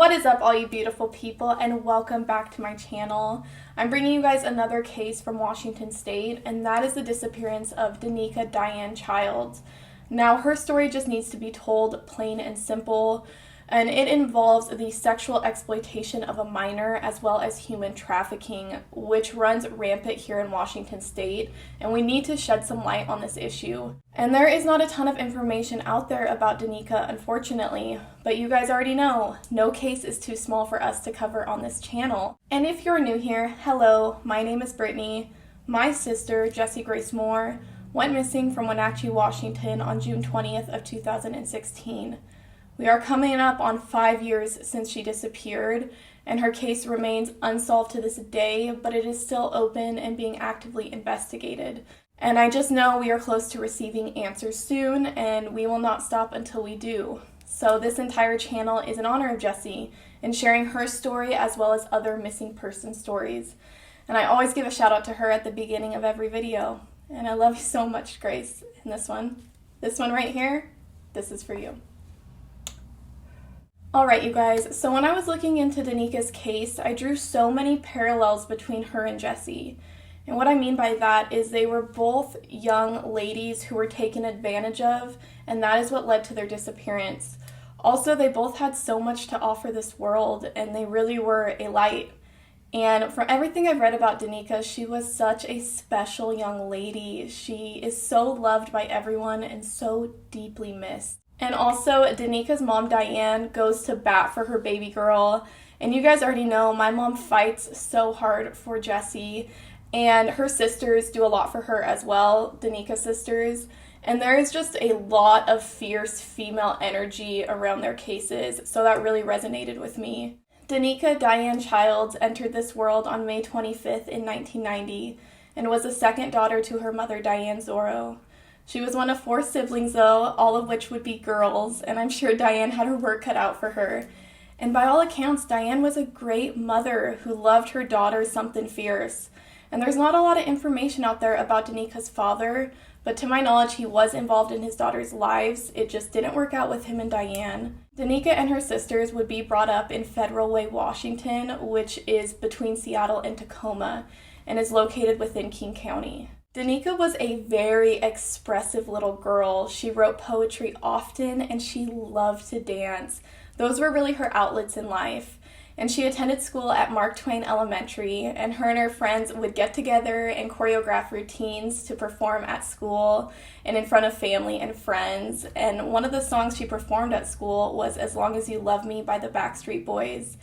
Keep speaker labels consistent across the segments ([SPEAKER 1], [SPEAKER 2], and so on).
[SPEAKER 1] What is up, all you beautiful people, and welcome back to my channel. I'm bringing you guys another case from Washington State, and that is the disappearance of Danica Diane Childs. Now, her story just needs to be told plain and simple, and it involves the sexual exploitation of a minor as well as human trafficking, which runs rampant here in Washington State, and we need to shed some light on this issue. And there is not a ton of information out there about Danica, unfortunately, but you guys already know, no case is too small for us to cover on this channel. And if you're new here, hello, my name is Brittany. My sister, Jessie Grace Moore, went missing from Wenatchee, Washington on June 20th of 2016. We are coming up on 5 years since she disappeared, and her case remains unsolved to this day, but it is still open and being actively investigated. And I just know we are close to receiving answers soon, and we will not stop until we do. So this entire channel is in honor of Jessie and sharing her story as well as other missing person stories. And I always give a shout out to her at the beginning of every video. And I love you so much, Grace. And this one right here, this is for you. Alright, you guys, so when I was looking into Danica's case, I drew so many parallels between her and Jessie. And what I mean by that is they were both young ladies who were taken advantage of, and that is what led to their disappearance. Also, they both had so much to offer this world, and they really were a light. And from everything I've read about Danica, she was such a special young lady. She is so loved by everyone and so deeply missed. And also, Danica's mom, Diane, goes to bat for her baby girl. And you guys already know, my mom fights so hard for Jessie. And her sisters do a lot for her as well, Danica's sisters. And there is just a lot of fierce female energy around their cases, so that really resonated with me. Danica Diane Childs entered this world on May 25th in 1990 and was the second daughter to her mother, Diane Zorro. She was one of 4 siblings, though, all of which would be girls, and I'm sure Diane had her work cut out for her. And by all accounts, Diane was a great mother who loved her daughter something fierce. And there's not a lot of information out there about Danica's father, but to my knowledge, he was involved in his daughter's lives. It just didn't work out with him and Diane. Danica and her sisters would be brought up in Federal Way, Washington, which is between Seattle and Tacoma, and is located within King County. Danica was a very expressive little girl. She wrote poetry often, and she loved to dance. Those were really her outlets in life. And she attended school at Mark Twain Elementary, and her friends would get together and choreograph routines to perform at school and in front of family and friends. And one of the songs she performed at school was As Long As You Love Me by the Backstreet Boys.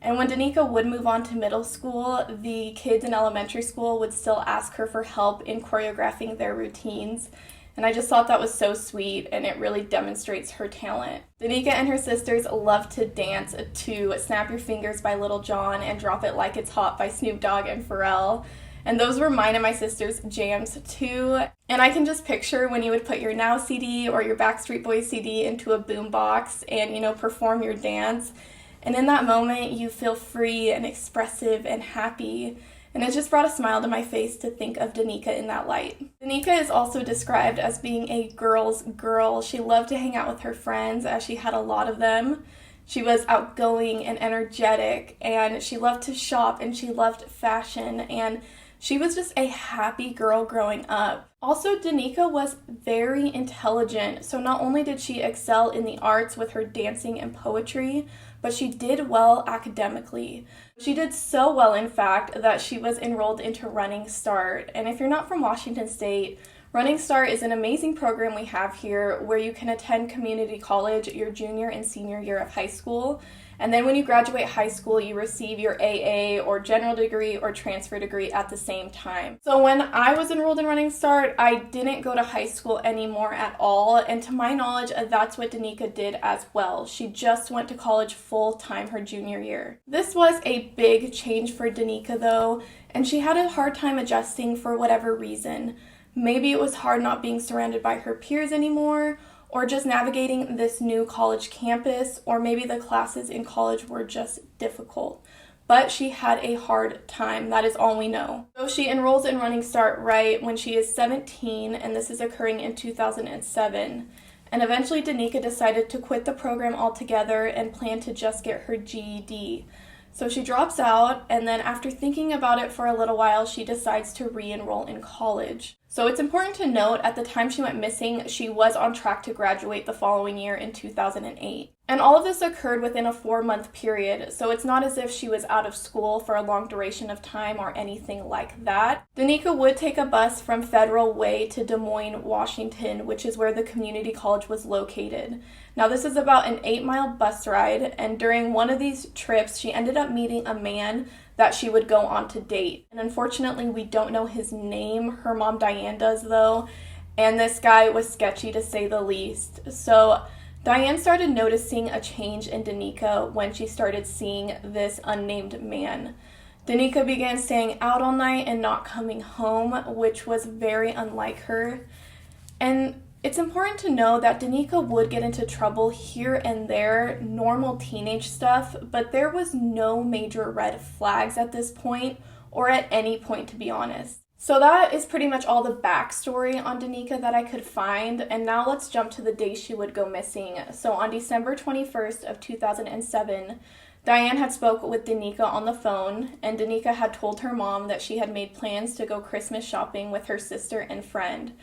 [SPEAKER 1] And when Danica would move on to middle school, the kids in elementary school would still ask her for help in choreographing their routines. And I just thought that was so sweet, and it really demonstrates her talent. Danica and her sisters loved to dance to Snap Your Fingers by Little John and Drop It Like It's Hot by Snoop Dogg and Pharrell. And those were mine and my sister's jams too. And I can just picture when you would put your Now CD or your Backstreet Boys CD into a boombox and, perform your dance. And in that moment, you feel free and expressive and happy. And it just brought a smile to my face to think of Danica in that light. Danica is also described as being a girl's girl. She loved to hang out with her friends, as she had a lot of them. She was outgoing and energetic, and she loved to shop, and she loved fashion, and she was just a happy girl growing up. Also, Danica was very intelligent, so not only did she excel in the arts with her dancing and poetry, but she did well academically. She did so well, in fact, that she was enrolled into Running Start. And if you're not from Washington State, Running Start is an amazing program we have here where you can attend community college your junior and senior year of high school. And then when you graduate high school, you receive your AA or general degree or transfer degree at the same time. So when I was enrolled in Running Start, I didn't go to high school anymore at all. And to my knowledge, that's what Danica did as well. She just went to college full-time her junior year. This was a big change for Danica though, and she had a hard time adjusting for whatever reason. Maybe it was hard not being surrounded by her peers anymore, or just navigating this new college campus, or maybe the classes in college were just difficult. But she had a hard time, that is all we know. So she enrolls in Running Start right when she is 17, and this is occurring in 2007. and eventually Danica decided to quit the program altogether and planned to just get her GED. So she drops out, and then after thinking about it for a little while, she decides to re-enroll in college. So it's important to note, at the time she went missing, she was on track to graduate the following year in 2008. And all of this occurred within a 4-month period, so it's not as if she was out of school for a long duration of time or anything like that. Danica would take a bus from Federal Way to Des Moines, Washington, which is where the community college was located. Now this is about an 8-mile bus ride, and during one of these trips, she ended up meeting a man that she would go on to date. And unfortunately, we don't know his name. Her mom, Diane, does though, and this guy was sketchy to say the least. So Diane started noticing a change in Danica when she started seeing this unnamed man. Danica began staying out all night and not coming home, which was very unlike her. And it's important to know that Danica would get into trouble here and there, normal teenage stuff, but there was no major red flags at this point, or at any point, to be honest. So that is pretty much all the backstory on Danica that I could find, and now let's jump to the day she would go missing. So on December 21st of 2007, Diane had spoke with Danica on the phone, and Danica had told her mom that she had made plans to go Christmas shopping with her sister and friend,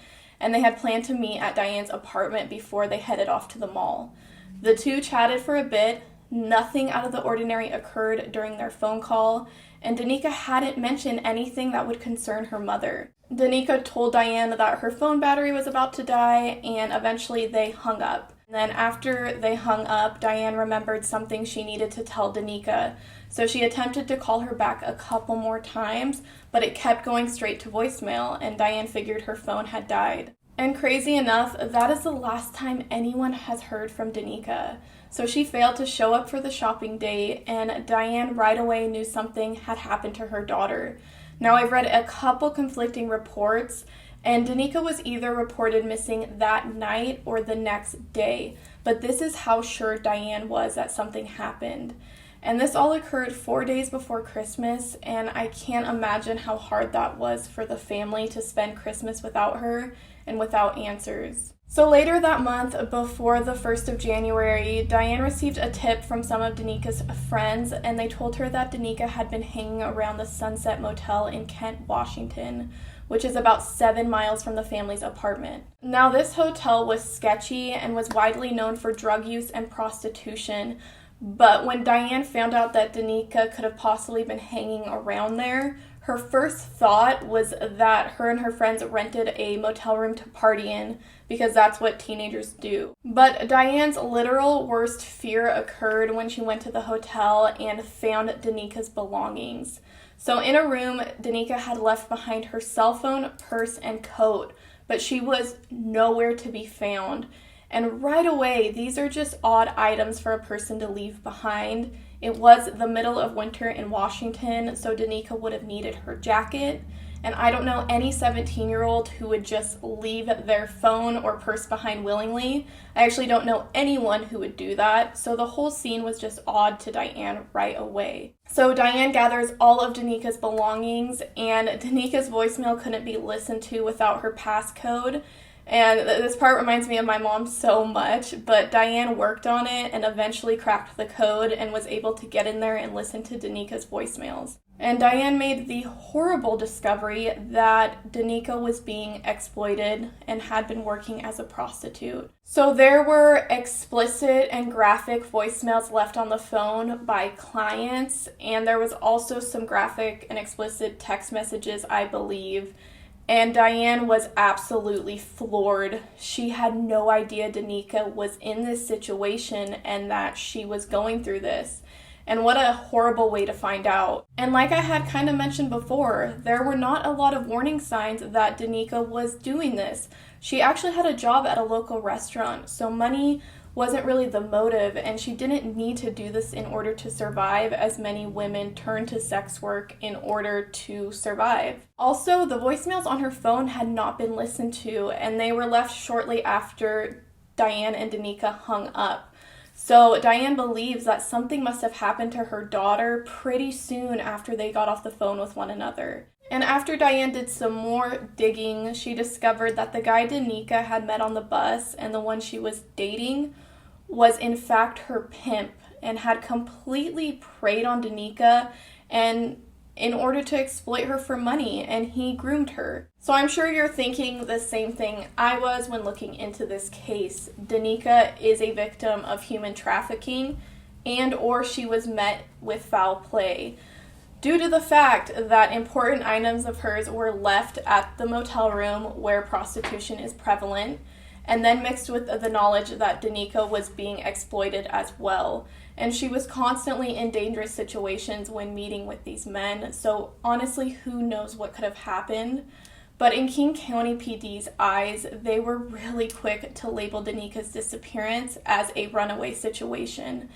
[SPEAKER 1] and they had planned to meet at Diane's apartment before they headed off to the mall. The two chatted for a bit. Nothing out of the ordinary occurred during their phone call, and Danica hadn't mentioned anything that would concern her mother. Danica told Diane that her phone battery was about to die, and eventually they hung up. And then after they hung up, Diane remembered something she needed to tell Danica, so she attempted to call her back a couple more times, but it kept going straight to voicemail, and Diane figured her phone had died. And crazy enough, that is the last time anyone has heard from Danica. So she failed to show up for the shopping date, and Diane right away knew something had happened to her daughter. Now, I've read a couple conflicting reports, and Danica was either reported missing that night or the next day, but this is how sure Diane was that something happened. And this all occurred 4 days before Christmas, and I can't imagine how hard that was for the family to spend Christmas without her and without answers. So later that month, before the 1st of January, Diane received a tip from some of Danica's friends, and they told her that Danica had been hanging around the Sunset Motel in Kent, Washington, which is about 7 miles from the family's apartment. Now, this hotel was sketchy and was widely known for drug use and prostitution, but when Diane found out that Danica could have possibly been hanging around there, her first thought was that her and her friends rented a motel room to party in, because that's what teenagers do. But Diane's literal worst fear occurred when she went to the hotel and found Danica's belongings. So in a room, Danica had left behind her cell phone, purse, and coat, but she was nowhere to be found. And right away, these are just odd items for a person to leave behind. It was the middle of winter in Washington, so Danica would have needed her jacket. And I don't know any 17-year-old who would just leave their phone or purse behind willingly. I actually don't know anyone who would do that, so the whole scene was just odd to Diane right away. So Diane gathers all of Danica's belongings, and Danica's voicemail couldn't be listened to without her passcode. And this part reminds me of my mom so much, but Diane worked on it and eventually cracked the code and was able to get in there and listen to Danica's voicemails. And Diane made the horrible discovery that Danica was being exploited and had been working as a prostitute. So there were explicit and graphic voicemails left on the phone by clients, and there was also some graphic and explicit text messages, I believe. And Diane was absolutely floored. She had no idea Danica was in this situation and that she was going through this. And what a horrible way to find out. And like I had kind of mentioned before, there were not a lot of warning signs that Danica was doing this. She actually had a job at a local restaurant, so money wasn't really the motive, and she didn't need to do this in order to survive, as many women turn to sex work in order to survive. Also, the voicemails on her phone had not been listened to, and they were left shortly after Diane and Danica hung up. So Diane believes that something must have happened to her daughter pretty soon after they got off the phone with one another. And after Diane did some more digging, she discovered that the guy Danica had met on the bus and the one she was dating was in fact her pimp and had completely preyed on Danica and in order to exploit her for money, and he groomed her. So I'm sure you're thinking the same thing I was when looking into this case. Danica is a victim of human trafficking and or she was met with foul play, due to the fact that important items of hers were left at the motel room where prostitution is prevalent, and then mixed with the knowledge that Danica was being exploited as well. And she was constantly in dangerous situations when meeting with these men, so honestly, who knows what could have happened. But in King County PD's eyes, they were really quick to label Danica's disappearance as a runaway situation.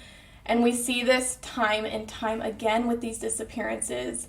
[SPEAKER 1] And we see this time and time again with these disappearances.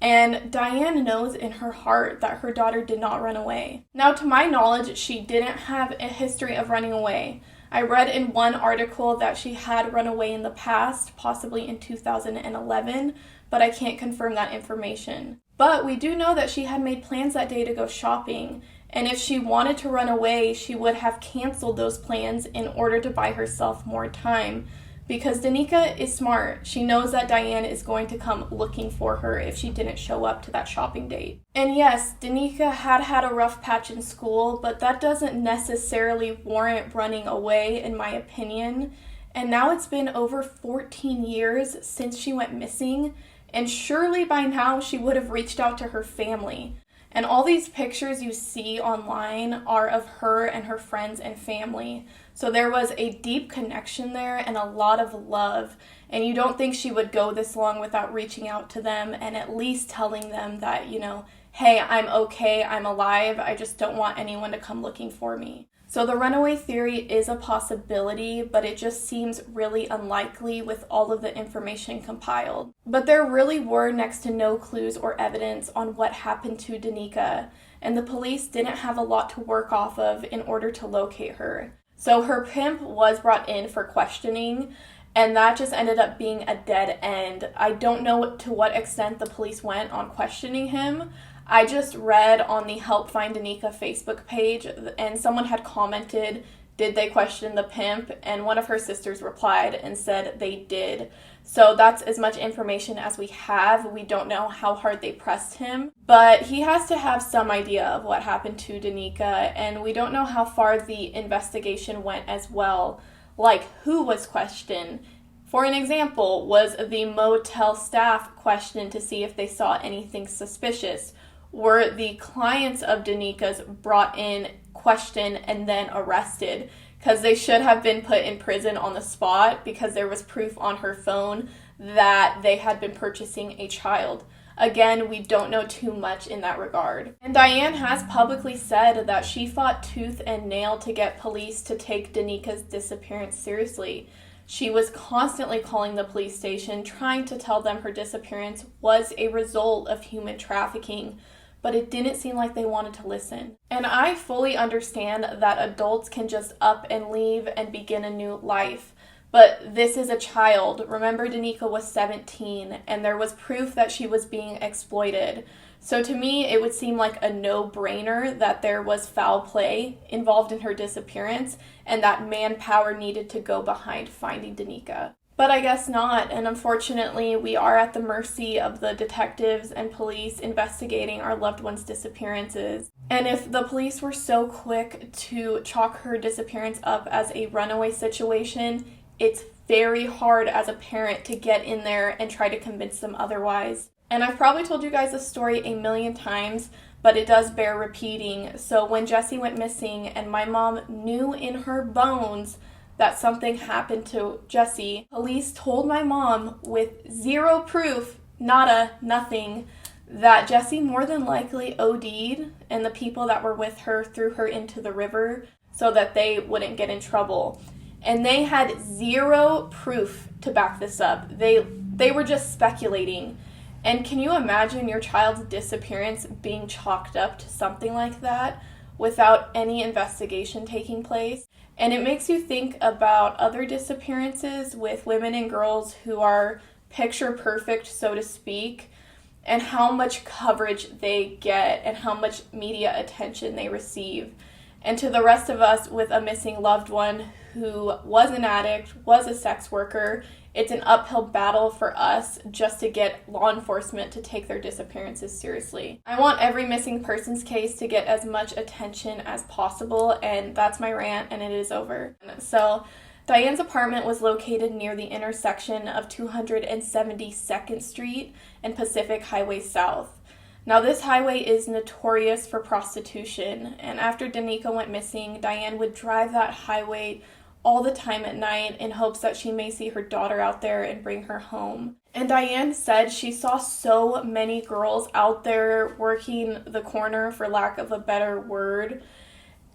[SPEAKER 1] And Diane knows in her heart that her daughter did not run away. Now, to my knowledge, she didn't have a history of running away. I read in one article that she had run away in the past, possibly in 2011, but I can't confirm that information. But we do know that she had made plans that day to go shopping, and if she wanted to run away, she would have canceled those plans in order to buy herself more time. Because Danica is smart. She knows that Diane is going to come looking for her if she didn't show up to that shopping date. And yes, Danica had a rough patch in school, but that doesn't necessarily warrant running away, in my opinion. And now it's been over 14 years since she went missing, and surely by now she would have reached out to her family. And all these pictures you see online are of her and her friends and family. So there was a deep connection there and a lot of love. And you don't think she would go this long without reaching out to them and at least telling them that, hey, I'm okay, I'm alive, I just don't want anyone to come looking for me. So the runaway theory is a possibility, but it just seems really unlikely with all of the information compiled. But there really were next to no clues or evidence on what happened to Danica, and the police didn't have a lot to work off of in order to locate her. So her pimp was brought in for questioning, and that just ended up being a dead end. I don't know to what extent the police went on questioning him. I just read on the Help Find Danica Facebook page, and someone had commented, did they question the pimp? And one of her sisters replied and said they did. So that's as much information as we have. We don't know how hard they pressed him, but he has to have some idea of what happened to Danica, and we don't know how far the investigation went as well, like who was questioned. For an example, was the motel staff questioned to see if they saw anything suspicious? Were the clients of Danica's brought in, questioned, and then arrested? Because they should have been put in prison on the spot because there was proof on her phone that they had been purchasing a child. Again, we don't know too much in that regard. And Diane has publicly said that she fought tooth and nail to get police to take Danica's disappearance seriously. She was constantly calling the police station, trying to tell them her disappearance was a result of human trafficking, but it didn't seem like they wanted to listen. And I fully understand that adults can just up and leave and begin a new life, but this is a child. Remember, Danica was 17, and there was proof that she was being exploited. So to me, it would seem like a no-brainer that there was foul play involved in her disappearance, and that manpower needed to go behind finding Danica. But I guess not, and unfortunately, we are at the mercy of the detectives and police investigating our loved ones' disappearances. And if the police were so quick to chalk her disappearance up as a runaway situation, it's very hard as a parent to get in there and try to convince them otherwise. And I've probably told you guys this story a million times, but it does bear repeating. So when Jessie went missing and my mom knew in her bones that something happened to Jessie, police told my mom with zero proof, nada, nothing, that Jessie more than likely OD'd and the people that were with her threw her into the river so that they wouldn't get in trouble. And they had zero proof to back this up. They were just speculating. And can you imagine your child's disappearance being chalked up to something like that without any investigation taking place? And it makes you think about other disappearances with women and girls who are picture perfect, so to speak, and how much coverage they get and how much media attention they receive. And to the rest of us with a missing loved one who was an addict, was a sex worker, it's an uphill battle for us just to get law enforcement to take their disappearances seriously. I want every missing persons case to get as much attention as possible, and that's my rant, and it is over. So, Diane's apartment was located near the intersection of 272nd Street and Pacific Highway South. Now, this highway is notorious for prostitution, and after Danica went missing, Diane would drive that highway all the time at night in hopes that she may see her daughter out there and bring her home. And Diane said she saw so many girls out there working the corner, for lack of a better word,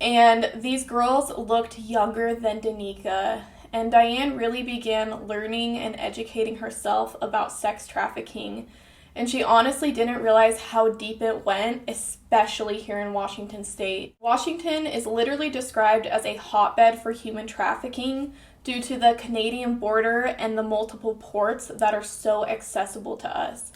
[SPEAKER 1] and these girls looked younger than Danica. And Diane really began learning and educating herself about sex trafficking. And she honestly didn't realize how deep it went, especially here in Washington state. Washington is literally described as a hotbed for human trafficking due to the Canadian border and the multiple ports that are so accessible to us.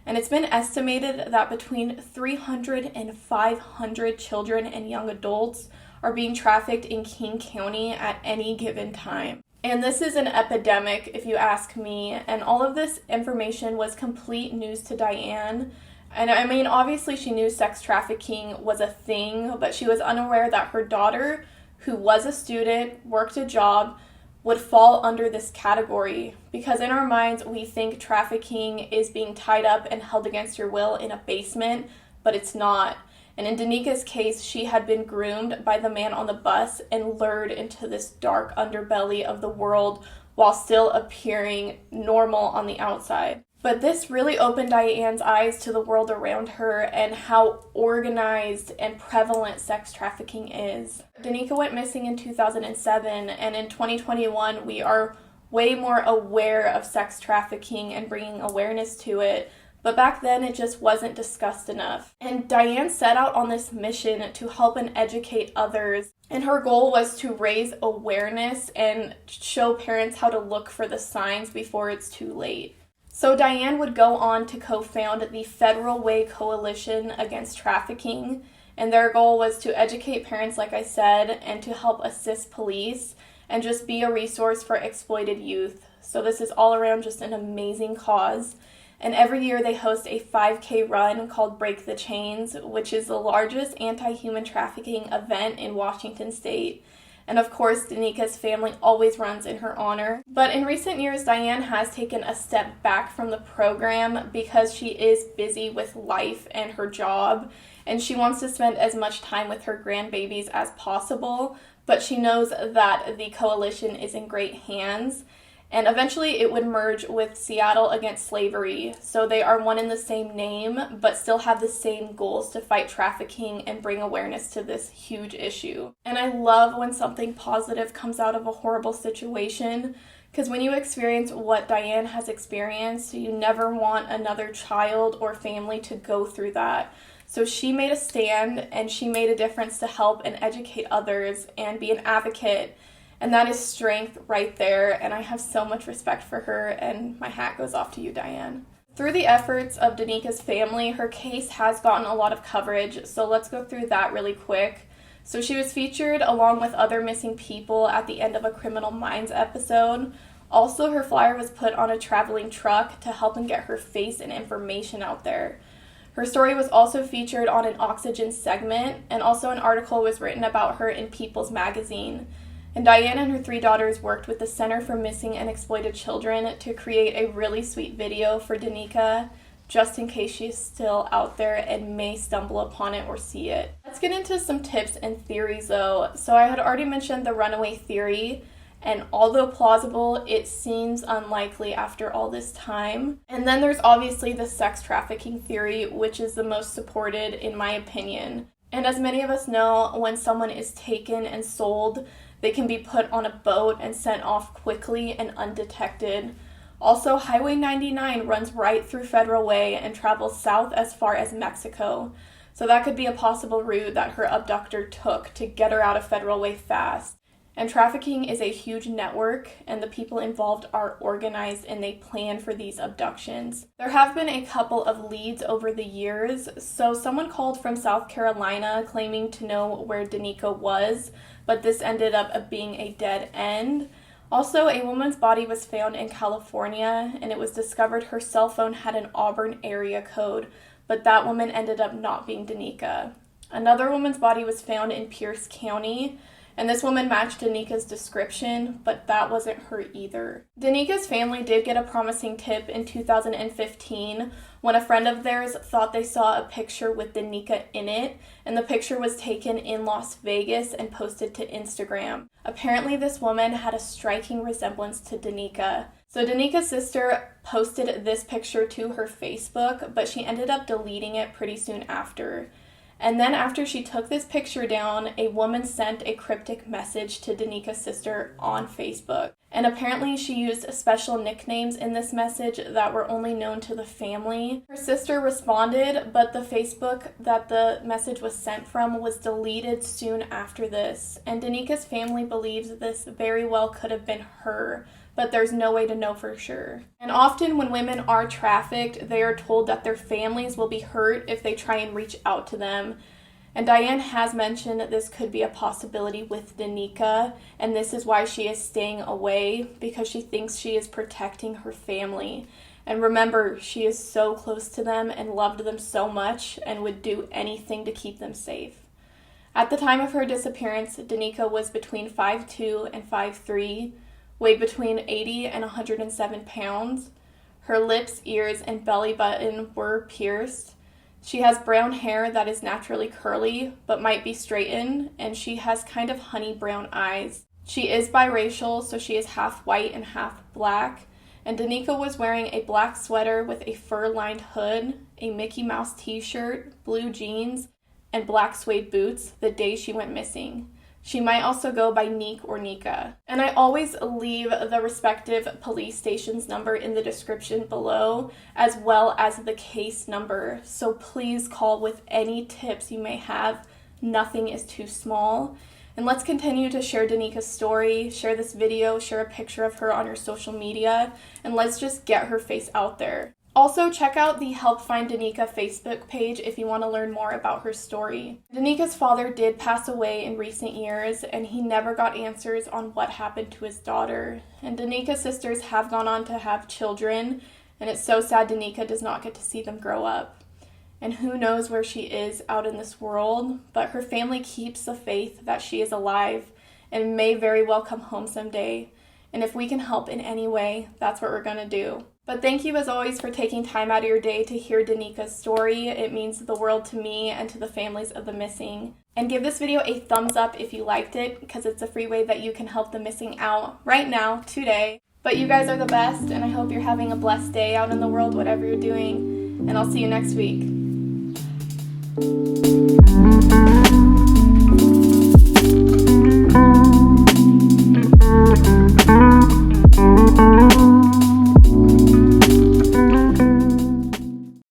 [SPEAKER 1] And it's been estimated that between 300 and 500 children and young adults are being trafficked in King County at any given time. And this is an epidemic, if you ask me, and all of this information was complete news to Diane. And I mean, obviously she knew sex trafficking was a thing, but she was unaware that her daughter, who was a student, worked a job, would fall under this category. Because in our minds, we think trafficking is being tied up and held against your will in a basement, but it's not. And in Danica's case, she had been groomed by the man on the bus and lured into this dark underbelly of the world while still appearing normal on the outside. But this really opened Diane's eyes to the world around her and how organized and prevalent sex trafficking is. Danica went missing in 2007, and in 2021, we are way more aware of sex trafficking and bringing awareness to it. But back then, it just wasn't discussed enough. And Diane set out on this mission to help and educate others. And her goal was to raise awareness and show parents how to look for the signs before it's too late. So Diane would go on to co-found the Federal Way Coalition Against Trafficking. And their goal was to educate parents, like I said, and to help assist police and just be a resource for exploited youth. So this is all around just an amazing cause. And every year they host a 5K run called Break the Chains, which is the largest anti-human trafficking event in Washington state. And of course, Danica's family always runs in her honor. But in recent years, Diane has taken a step back from the program because she is busy with life and her job, and she wants to spend as much time with her grandbabies as possible. But she knows that the coalition is in great hands. And eventually it would merge with Seattle Against Slavery. So they are one in the same name, but still have the same goals to fight trafficking and bring awareness to this huge issue. And I love when something positive comes out of a horrible situation, because when you experience what Diane has experienced, you never want another child or family to go through that. So she made a stand, and she made a difference to help and educate others and be an advocate. And that is strength right there, and I have so much respect for her, and my hat goes off to you, Diane. Through the efforts of Danica's family, her case has gotten a lot of coverage, so let's go through that really quick. So she was featured along with other missing people at the end of a Criminal Minds episode. Also, her flyer was put on a traveling truck to help and get her face and information out there. Her story was also featured on an Oxygen segment, and also an article was written about her in People's Magazine. And Diane and her 3 daughters worked with the Center for Missing and Exploited Children to create a really sweet video for Danica, just in case she's still out there and may stumble upon it or see it. Let's get into some tips and theories though. So I had already mentioned the runaway theory, and although plausible, it seems unlikely after all this time. And then there's obviously the sex trafficking theory, which is the most supported in my opinion. And as many of us know, when someone is taken and sold, they can be put on a boat and sent off quickly and undetected. Also, Highway 99 runs right through Federal Way and travels south as far as Mexico. So that could be a possible route that her abductor took to get her out of Federal Way fast. And trafficking is a huge network, and the people involved are organized and they plan for these abductions. There have been a couple of leads over the years. So someone called from South Carolina claiming to know where Danica was, but this ended up being a dead end. Also, a woman's body was found in California, and it was discovered her cell phone had an Auburn area code, but that woman ended up not being Danica. Another woman's body was found in Pierce County, and this woman matched Danica's description, but that wasn't her either. Danica's family did get a promising tip in 2015 when a friend of theirs thought they saw a picture with Danica in it, and the picture was taken in Las Vegas and posted to Instagram. Apparently, this woman had a striking resemblance to Danica. So Danica's sister posted this picture to her Facebook, but she ended up deleting it pretty soon after. And then after she took this picture down, a woman sent a cryptic message to Danica's sister on Facebook. And apparently she used special nicknames in this message that were only known to the family. Her sister responded, but the Facebook that the message was sent from was deleted soon after this. And Danica's family believes this very well could have been her, but there's no way to know for sure. And often when women are trafficked, they are told that their families will be hurt if they try and reach out to them. And Diane has mentioned that this could be a possibility with Danica, and this is why she is staying away, because she thinks she is protecting her family. And remember, she is so close to them and loved them so much and would do anything to keep them safe. At the time of her disappearance, Danica was between 5'2" and 5'3", weighed between 80 and 107 pounds. Her lips, ears, and belly button were pierced. She has brown hair that is naturally curly, but might be straightened, and she has kind of honey brown eyes. She is biracial, so she is half white and half black. And Danica was wearing a black sweater with a fur-lined hood, a Mickey Mouse t-shirt, blue jeans, and black suede boots the day she went missing. She might also go by Neek or Nika. And I always leave the respective police station's number in the description below, as well as the case number. So please call with any tips you may have. Nothing is too small. And let's continue to share Danica's story, share this video, share a picture of her on your social media, and let's just get her face out there. Also, check out the Help Find Danica Facebook page if you want to learn more about her story. Danica's father did pass away in recent years, and he never got answers on what happened to his daughter. And Danica's sisters have gone on to have children, and it's so sad Danica does not get to see them grow up. And who knows where she is out in this world, but her family keeps the faith that she is alive and may very well come home someday. And if we can help in any way, that's what we're going to do. But thank you as always for taking time out of your day to hear Danica's story. It means the world to me and to the families of the missing. And give this video a thumbs up if you liked it, because it's a free way that you can help the missing out right now, today. But you guys are the best, and I hope you're having a blessed day out in the world, whatever you're doing. And I'll see you next week.